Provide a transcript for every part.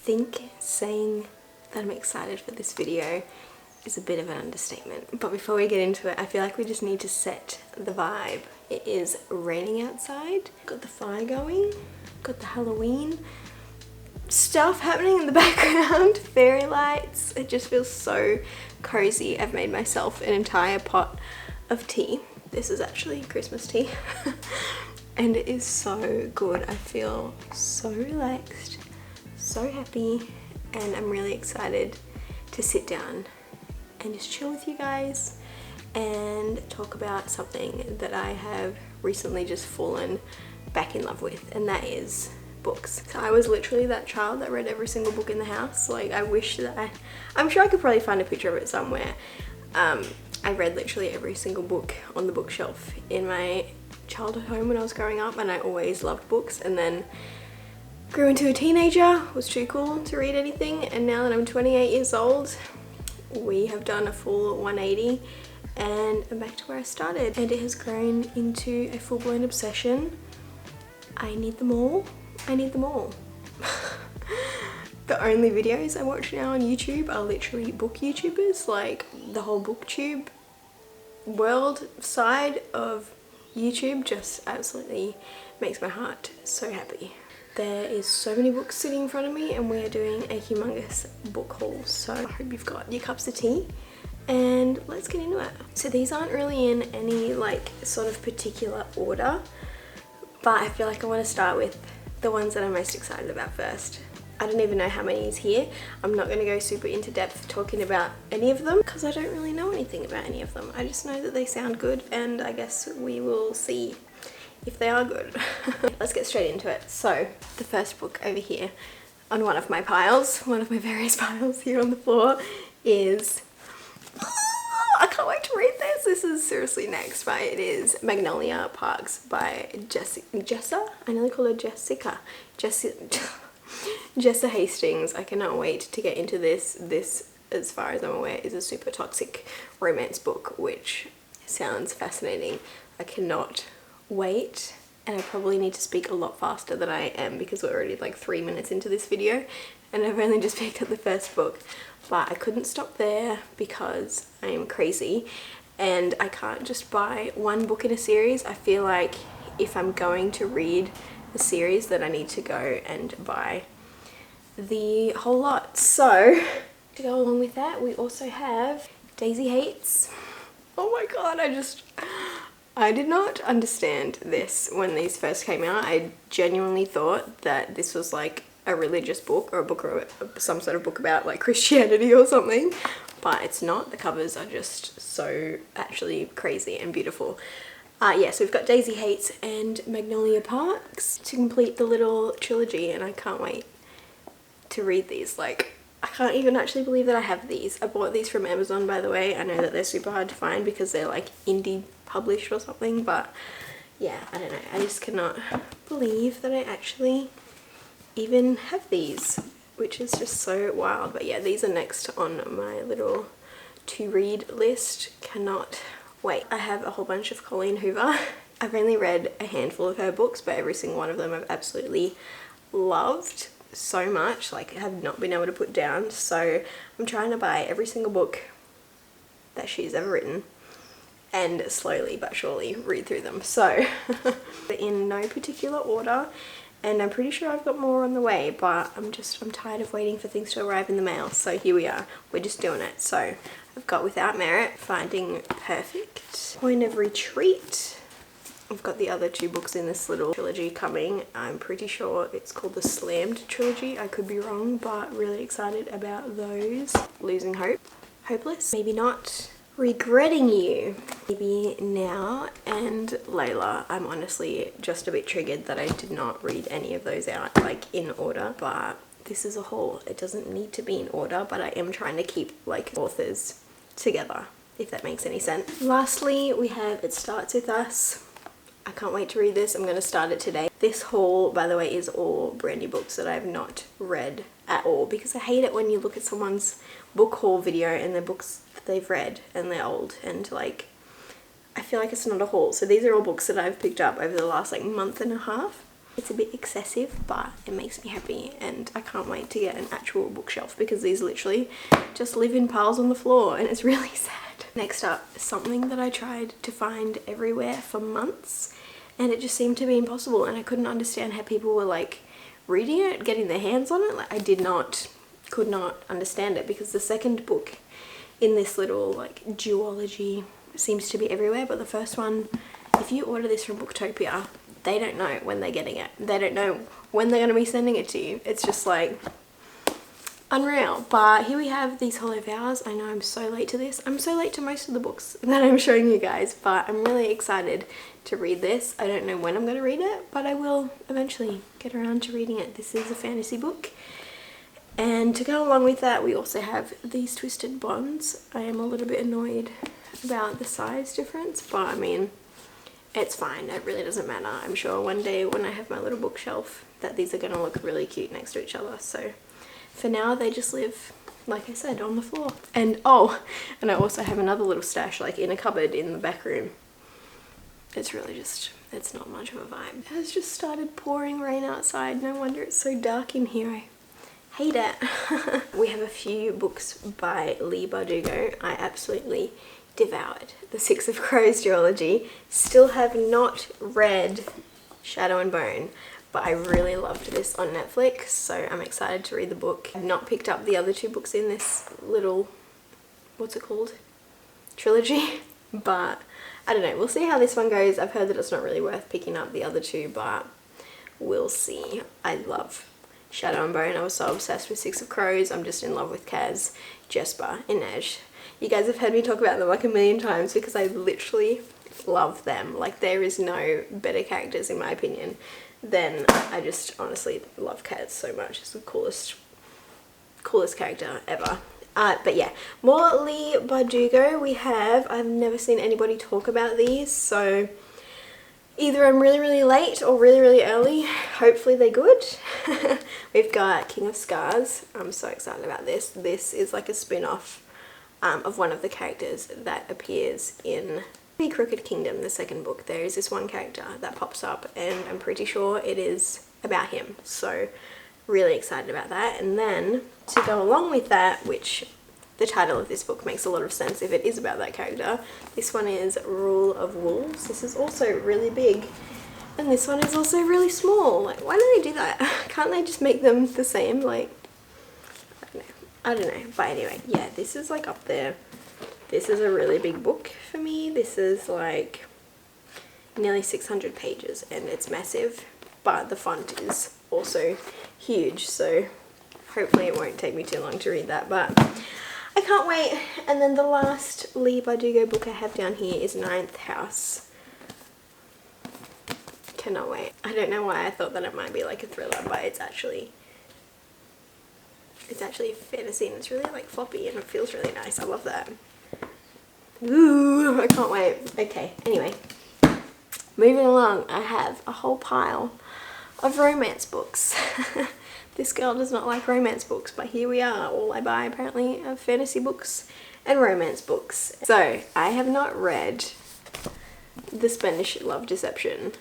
think saying that I'm excited for this video is a bit of an understatement. But before we get into it, I feel like we just need to set the vibe. It is raining outside, got the fire going, got the Halloween stuff happening in the background, fairy lights. It just feels so cozy. I've made myself an entire pot of tea. This is actually Christmas tea and it is so good. I feel so relaxed, so happy, and I'm really excited to sit down and just chill with you guys and talk about something that I have recently just fallen back in love with, and that is books. So I was literally that child that read every single book in the house. Like, I wish that I'm sure I could probably find a picture of it somewhere. I read literally every single book on the bookshelf in my childhood home when I was growing up, and I always loved books, and then grew into a teenager, was too cool to read anything, and now that I'm 28 years old, we have done a full 180 and I'm back to where I started, and it has grown into a full-blown obsession. I need them all. I need them all. The only videos I watch now on YouTube are literally book YouTubers. Like, the whole booktube world side of YouTube just absolutely makes my heart so happy. There is so many books sitting in front of me and we are doing a humongous book haul. So I hope you've got your cups of tea and let's get into it. So these aren't really in any like sort of particular order, but I feel like I want to start with the ones that I'm most excited about first. I don't even know how many is here. I'm not going to go super into depth talking about any of them because I don't really know anything about any of them. I just know that they sound good, and I guess we will see if they are good. Let's get straight into it. So the first book over here on one of my piles, one of my various piles here on the floor, is I can't wait to read this. This is seriously next, but it is Magnolia Parks by Jessa. I nearly call her Jessica. Jessa Hastings. I cannot wait to get into this. This, as far as I'm aware, is a super toxic romance book, which sounds fascinating. I cannot wait, and I probably need to speak a lot faster than I am because we're already like 3 minutes into this video and I've only just picked up the first book. But I couldn't stop there because I am crazy and I can't just buy one book in a series. I feel like if I'm going to read a series, that I need to go and buy the whole lot. So to go along with that, we also have Daisy Hates. Oh my god, I did not understand this when these first came out. I genuinely thought that this was like a religious book or a book or some sort of book about like Christianity or something, but it's not. The covers are just so actually crazy and beautiful. Yeah, so we've got Daisy Hates and Magnolia Parks to complete the little trilogy, and I can't wait to read these. Like, I can't even actually believe that I have these. I bought these from Amazon, by the way. I know that they're super hard to find because they're like indie published or something, but yeah, I don't know. I just cannot believe that I actually even have these, which is just so wild. But yeah, these are next on my little to read list. Cannot wait. I have a whole bunch of Colleen Hoover. I've only read a handful of her books, but every single one of them I've absolutely loved so much. Like, I have not been able to put down. So I'm trying to buy every single book that she's ever written and slowly but surely read through them. So in no particular order, and I'm pretty sure I've got more on the way, but I'm tired of waiting for things to arrive in the mail. So here we are, we're just doing it. So I've got Without Merit, Finding Perfect, Point of Retreat. I've got the other two books in this little trilogy coming. I'm pretty sure it's called the Slammed trilogy. I could be wrong, but really excited about those. Losing Hope, Hopeless, Maybe Not, Regretting You, Maybe Now, and Layla. I'm honestly just a bit triggered that I did not read any of those out like in order, but this is a haul. It doesn't need to be in order, but I am trying to keep like authors together, if that makes any sense. Lastly, we have It Starts With Us. I can't wait to read this. I'm going to start it today. This haul, by the way, is all brand new books that I have not read at all, because I hate it when you look at someone's book haul video and they're books that they've read and they're old, and like, I feel like it's not a haul. So these are all books that I've picked up over the last like month and a half, It's a bit excessive, but it makes me happy, and I can't wait to get an actual bookshelf because these literally just live in piles on the floor and it's really sad. Next up, something that I tried to find everywhere for months and it just seemed to be impossible, and I couldn't understand how people were like reading it, getting their hands on it. Like I could not understand it, because the second book in this little like duology seems to be everywhere, but the first one, if you order this from Booktopia, they don't know when they're getting it. They don't know when they're going to be sending it to you. It's just like unreal. But here we have These Hollow Vows. I know I'm so late to this. I'm so late to most of the books that I'm showing you guys, but I'm really excited to read this. I don't know when I'm going to read it, but I will eventually get around to reading it. This is a fantasy book. And to go along with that, we also have These Twisted Bonds. I am a little bit annoyed about the size difference, but I mean, it's fine. It really doesn't matter. I'm sure one day when I have my little bookshelf that these are going to look really cute next to each other. So for now, they just live, like I said, on the floor. And oh, and I also have another little stash like in a cupboard in the back room. It's really just, it's not much of a vibe. It has just started pouring rain outside. No wonder it's so dark in here. I hate it. We have a few books by Leigh Bardugo. I absolutely devoured the Six of Crows duology. Still have not read Shadow and Bone, but I really loved this on Netflix, so I'm excited to read the book. I've not picked up the other two books in this little, what's it called, trilogy, but I don't know, we'll see how this one goes. I've heard that it's not really worth picking up the other two, but we'll see. I love Shadow and Bone. I was so obsessed with Six of Crows. I'm just in love with Kaz, Jesper, and Nej. You guys have heard me talk about them like a million times because I literally love them. Like there is no better characters in my opinion than, I just honestly love Kaz so much. It's the coolest character ever. But yeah, more Leigh Bardugo we have. I've never seen anybody talk about these, so either I'm really, really late or really, really early. Hopefully they're good. We've got King of Scars. I'm so excited about this. This is like a spin-off of one of the characters that appears in The Crooked Kingdom, the second book. There is this one character that pops up and I'm pretty sure it is about him. So really excited about that. And then to go along with that, which the title of this book makes a lot of sense if it is about that character, this one is Rule of Wolves. This is also really big. And this one is also really small. Like, why do they do that? Can't they just make them the same? Like, I don't know. But anyway, yeah, this is like up there. This is a really big book for me. This is like nearly 600 pages and it's massive, but the font is also huge. So hopefully it won't take me too long to read that, but I can't wait. And then the last Leigh Bardugo book I have down here is Ninth House. Cannot wait. I don't know why I thought that it might be like a thriller, but it's actually fantasy and it's really like floppy and it feels really nice. I love that. Ooh, I can't wait. Okay, anyway, moving along, I have a whole pile of romance books. This girl does not like romance books, but here we are. All I buy apparently are fantasy books and romance books. So I have not read The Spanish Love Deception.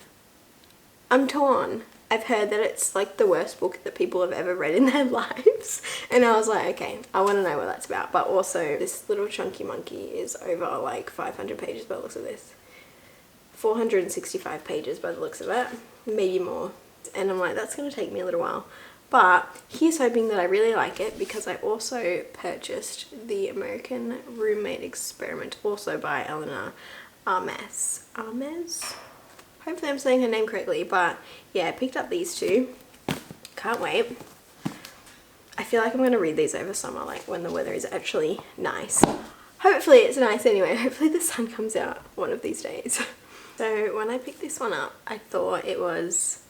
I'm torn. I've heard that it's like the worst book that people have ever read in their lives. And I was like, okay, I want to know what that's about. But also this little chunky monkey is over like 500 pages by the looks of this. 465 pages by the looks of it. Maybe more. And I'm like, that's going to take me a little while. But here's hoping that I really like it, because I also purchased The American Roommate Experiment, also by Eleanor Armes. Hopefully I'm saying her name correctly, but yeah, I picked up these two. Can't wait. I feel like I'm going to read these over summer, like when the weather is actually nice. Hopefully it's nice anyway. Hopefully the sun comes out one of these days. So when I picked this one up, I thought it was,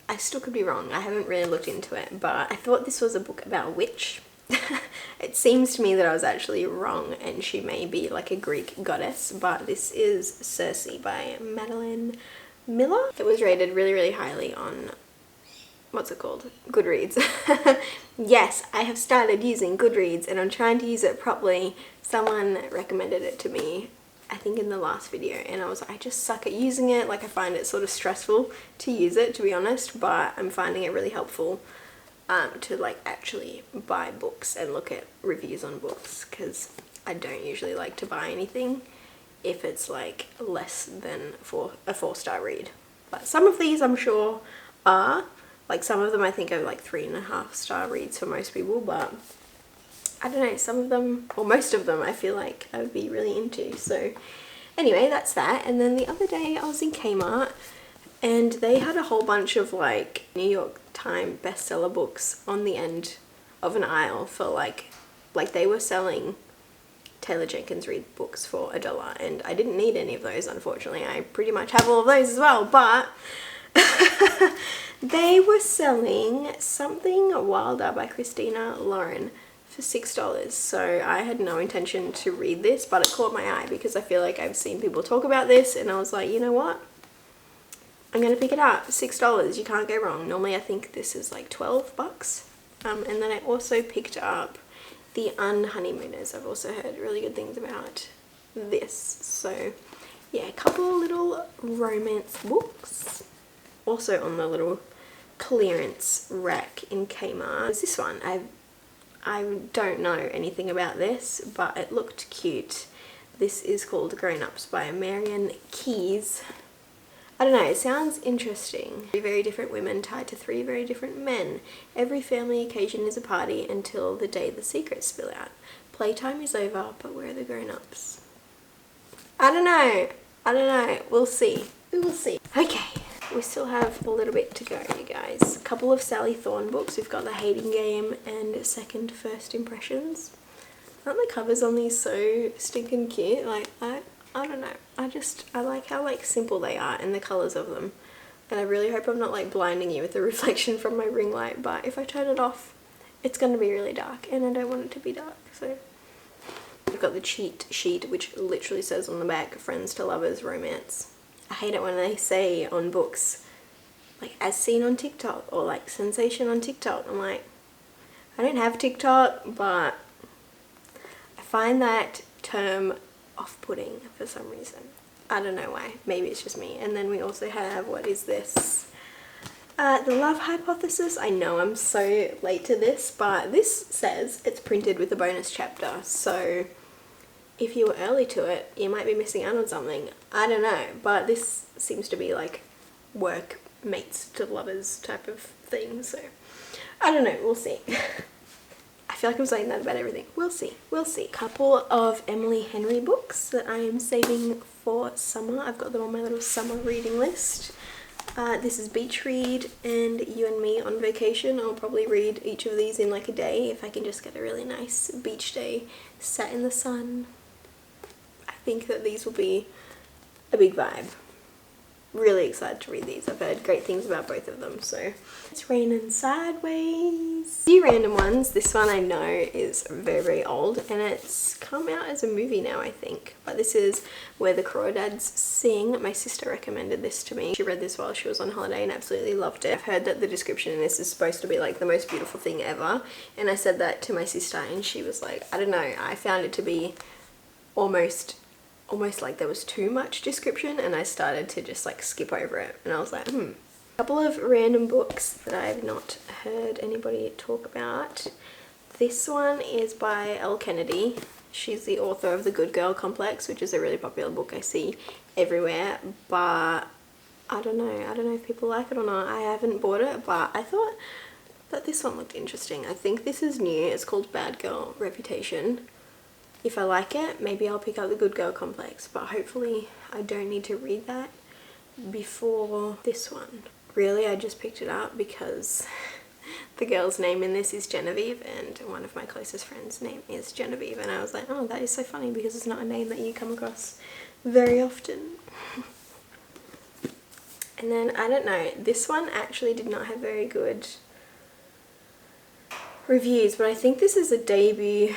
I still could be wrong, I haven't really looked into it, but I thought this was a book about a witch. It seems to me that I was actually wrong and she may be like a Greek goddess, but this is Circe by Madeline Miller. It was rated really, really highly on, what's it called? Goodreads. Yes, I have started using Goodreads and I'm trying to use it properly. Someone recommended it to me I think in the last video, and I was like, I just suck at using it. Like I find it sort of stressful to use it, to be honest, but I'm finding it really helpful to like actually buy books and look at reviews on books, because I don't usually like to buy anything if it's like less than a 4-star read. But some of these I'm sure are, like some of them I think are like 3.5-star reads for most people, but I don't know, some of them, or most of them, I feel like I would be really into. So anyway, that's that. And then the other day I was in Kmart and they had a whole bunch of like New York Times bestseller books on the end of an aisle for like they were selling Taylor Jenkins Reid books for $1, and I didn't need any of those, unfortunately. I pretty much have all of those as well, but they were selling Something Wilder by Christina Lauren for $6. So I had no intention to read this, but it caught my eye because I feel like I've seen people talk about this, and I was like, you know what? I'm gonna pick it up. $6, you can't go wrong. Normally I think this is like 12 bucks. And then I also picked up The Unhoneymooners. I've also heard really good things about this. So yeah, a couple of little romance books. Also on the little clearance rack in Kmart. There's this one. I don't know anything about this, but it looked cute. This is called Grown Ups by Marian Keyes. I don't know, it sounds interesting. 3 very different women tied to 3 very different men. Every family occasion is a party until the day the secrets spill out. Playtime is over, but where are the grown-ups? I don't know. We'll see. We will see. Okay, we still have a little bit to go, you guys. A couple of Sally Thorne books. We've got The Hating Game and Second First Impressions. Aren't the covers on these so stinking cute? Like, I don't know. I like how like simple they are and the colours of them. And I really hope I'm not like blinding you with the reflection from my ring light, but if I turn it off, it's going to be really dark and I don't want it to be dark. So we've got the cheat sheet, which literally says on the back, friends to lovers, romance. I hate it when they say on books, like as seen on TikTok or like sensation on TikTok. I'm like, I don't have TikTok, but I find that term off-putting for some reason. I don't know why. Maybe it's just me. And then we also have, what is this? The Love Hypothesis. I know I'm so late to this, but this says it's printed with a bonus chapter. So if you were early to it, you might be missing out on something. I don't know, but this seems to be like workmates to lovers type of thing. So I don't know. We'll see. I feel like I'm saying that about everything. We'll see. We'll see. Couple of Emily Henry books that I am saving for summer. I've got them on my little summer reading list. This is Beach Read and You and Me on Vacation. I'll probably read each of these in like a day if I can just get a really nice beach day sat in the sun. I think that these will be a big vibe. Really excited to read these. I've heard great things about both of them. So it's raining sideways. A few random ones. This one I know is very, very old and it's come out as a movie now, I think. But this is Where the Crawdads Sing. My sister recommended this to me. She read this while she was on holiday and absolutely loved it. I've heard that the description in this is supposed to be like the most beautiful thing ever. And I said that to my sister and she was like, I don't know. I found it to be almost like there was too much description and I started to just like skip over it and I was like, A couple of random books that I have not heard anybody talk about. This one is by Elle Kennedy. She's the author of The Good Girl Complex, which is a really popular book I see everywhere, but I don't know if people like it or not. I haven't bought it, but I thought that this one looked interesting. I think this is new. It's called Bad Girl Reputation. If I like it, maybe I'll pick up The Good Girl Complex, but hopefully I don't need to read that before this one. Really, I just picked it up because the girl's name in this is Genevieve and one of my closest friends' name is Genevieve, and I was like, oh, that is so funny because it's not a name that you come across very often. And then, I don't know, this one actually did not have very good reviews, but I think this is a debut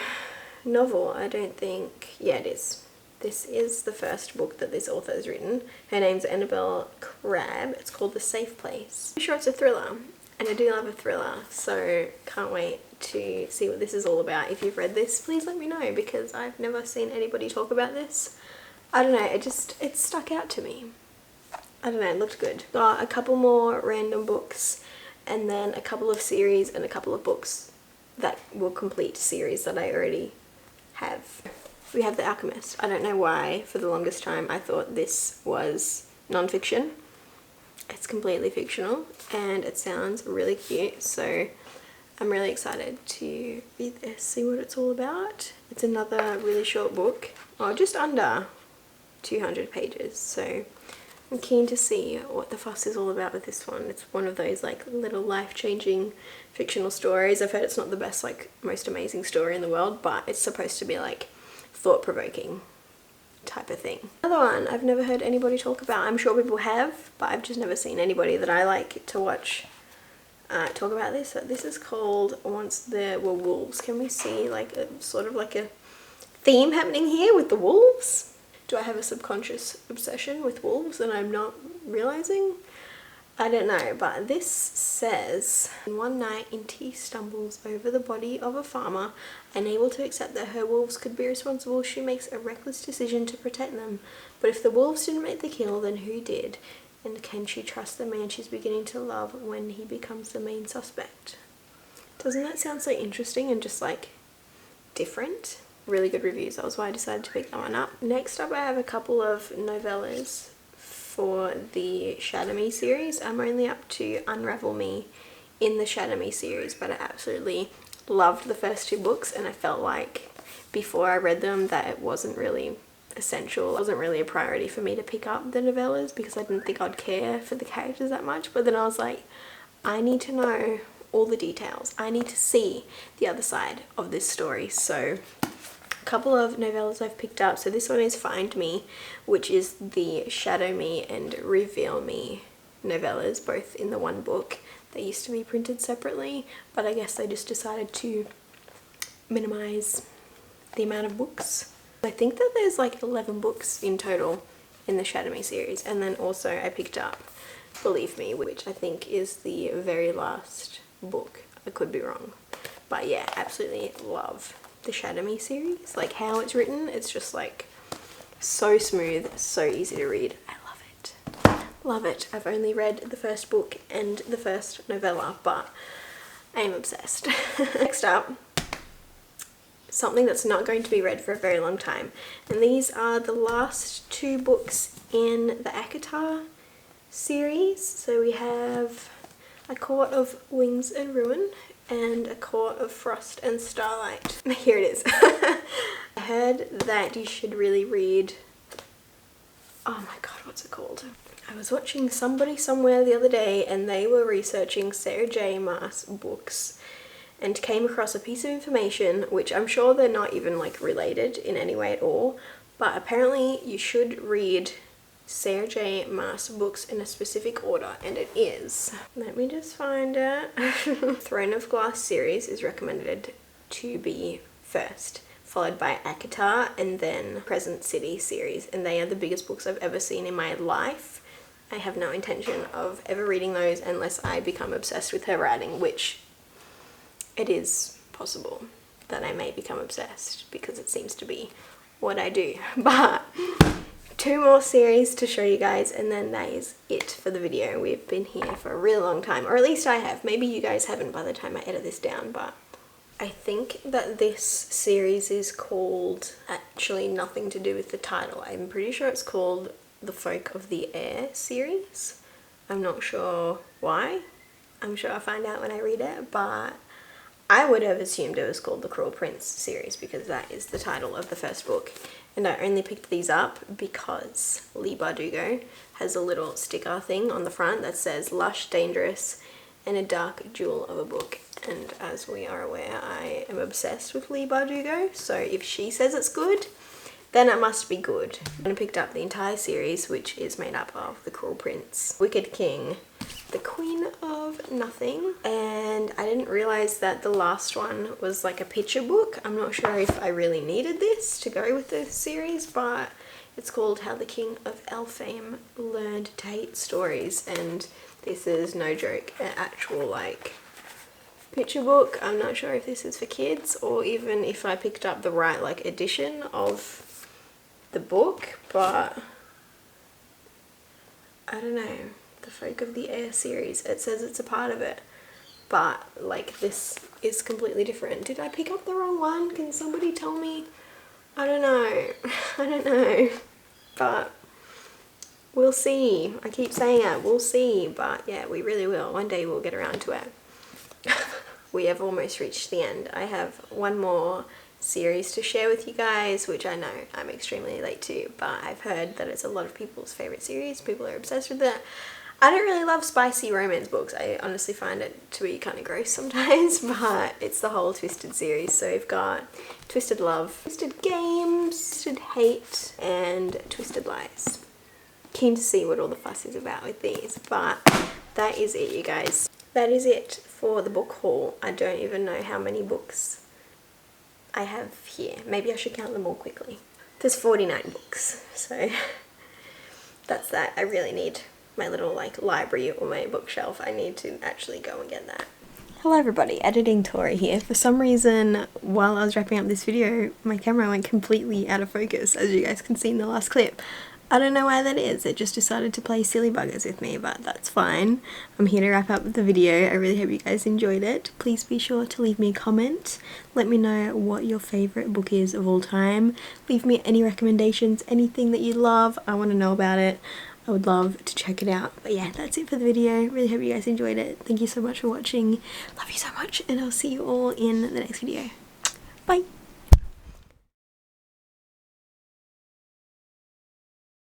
novel. I don't think, yeah, it is. This is the first book that this author has written. Her name's Annabelle Crabb. It's called The Safe Place. I'm sure it's a thriller, and I do love a thriller, so can't wait to see what this is all about. If you've read this, please let me know because I've never seen anybody talk about this. I don't know, it stuck out to me. I don't know, it looked good. Got a couple more random books and then a couple of series and a couple of books that will complete series that I already have. We have The Alchemist. I don't know why for the longest time I thought this was non-fiction. It's completely fictional and it sounds really cute, so I'm really excited to read this, see what it's all about. It's another really short book, just under 200 pages, so I'm keen to see what the fuss is all about with this one. It's one of those like little life-changing fictional stories. I've heard it's not the best, like most amazing story in the world, but it's supposed to be like thought-provoking type of thing. Another one I've never heard anybody talk about. I'm sure people have, but I've just never seen anybody that I like to watch talk about this. So this is called Once There Were Wolves. Can we see like a sort of like a theme happening here with the wolves? Do I have a subconscious obsession with wolves and I'm not realizing? I don't know, but this says, one night Inti stumbles over the body of a farmer. Unable to accept that her wolves could be responsible, she makes a reckless decision to protect them. But if the wolves didn't make the kill, then who did? And can she trust the man she's beginning to love when he becomes the main suspect? Doesn't that sound so interesting and just like different? Really good reviews. That was why I decided to pick that one up. Next up I have a couple of novellas for the Shadow Me series. I'm only up to Unravel Me in the Shadow Me series, but I absolutely loved the first two books and I felt like before I read them that it wasn't really essential. It wasn't really a priority for me to pick up the novellas because I didn't think I'd care for the characters that much, but then I was like, I need to know all the details. I need to see the other side of this story. So a couple of novellas I've picked up. So this one is Find Me, which is the Shadow Me and Reveal Me novellas, both in the one book. They used to be printed separately, but I guess they just decided to minimize the amount of books. I think that there's like 11 books in total in the Shadow Me series, and then also I picked up Believe Me, which I think is the very last book. I could be wrong, but yeah, absolutely love the Shadow Me series. Like how it's written, it's just like so smooth, so easy to read. I love it. Love it. I've only read the first book and the first novella, but I am obsessed. Next up, something that's not going to be read for a very long time, and these are the last two books in the ACOTAR series. So we have A Court of Wings and Ruin and A Court of Frost and Starlight. Here it is. I heard that you should really read, oh my god, what's it called? I was watching Somebody Somewhere the other day and they were researching Sarah J Maas books and came across a piece of information which I'm sure they're not even like related in any way at all, but apparently you should read Sarah J Maas books in a specific order, and it is, let me just find it. Throne of Glass series is recommended to be first, followed by ACOTAR and then Crescent City series, and they are the biggest books I've ever seen in my life. I have no intention of ever reading those unless I become obsessed with her writing, which it is possible that I may become obsessed because it seems to be what I do. But two more series to show you guys and then that is it for the video. We've been here for a really long time, or at least I have. Maybe you guys haven't by the time I edit this down, but I think that this series is called, actually nothing to do with the title, I'm pretty sure it's called The Folk of the Air series. I'm not sure why. I'm sure I'll find out when I read it, but I would have assumed it was called The Cruel Prince series because that is the title of the first book. And I only picked these up because Leigh Bardugo has a little sticker thing on the front that says lush, dangerous, and a dark jewel of a book. And as we are aware, I am obsessed with Leigh Bardugo, so if she says it's good, then it must be good. I picked up the entire series, which is made up of The Cruel Prince, Wicked King, The Queen of Nothing, and I didn't realize that the last one was like a picture book. I'm not sure if I really needed this to go with the series, but it's called How the King of Elfame Learned to Hate Stories, and this is no joke, an actual like picture book. I'm not sure if this is for kids or even if I picked up the right like edition of the book, but I don't know. The Folk of the Air series, it says it's a part of it, but like this is completely different. Did I pick up the wrong one? Can somebody tell me? I don't know. I don't know, but we'll see. I keep saying it, we'll see, but yeah, we really will. One day we'll get around to it. We have almost reached the end. I have one more series to share with you guys, which I know I'm extremely late to, but I've heard that it's a lot of people's favorite series. People are obsessed with it. I don't really love spicy romance books. I honestly find it to be kind of gross sometimes, but it's the whole Twisted series. So we've got Twisted Love, Twisted Games, Twisted Hate, and Twisted Lies. Keen to see what all the fuss is about with these, but that is it, you guys. That is it for the book haul. I don't even know how many books I have here. Maybe I should count them all quickly. There's 49 books, so that's that. I really need my little like library or my bookshelf. I need to actually go and get that. Hello everybody, Editing Tori here. For some reason, while I was wrapping up this video, my camera went completely out of focus, as you guys can see in the last clip. I don't know why that is. It just decided to play silly buggers with me, but that's fine. I'm here to wrap up the video. I really hope you guys enjoyed it. Please be sure to leave me a comment. Let me know what your favourite book is of all time. Leave me any recommendations, anything that you love. I want to know about it. I would love to check it out. But yeah, that's it for the video. Really hope you guys enjoyed it. Thank you so much for watching. Love you so much, and I'll see you all in the next video. Bye!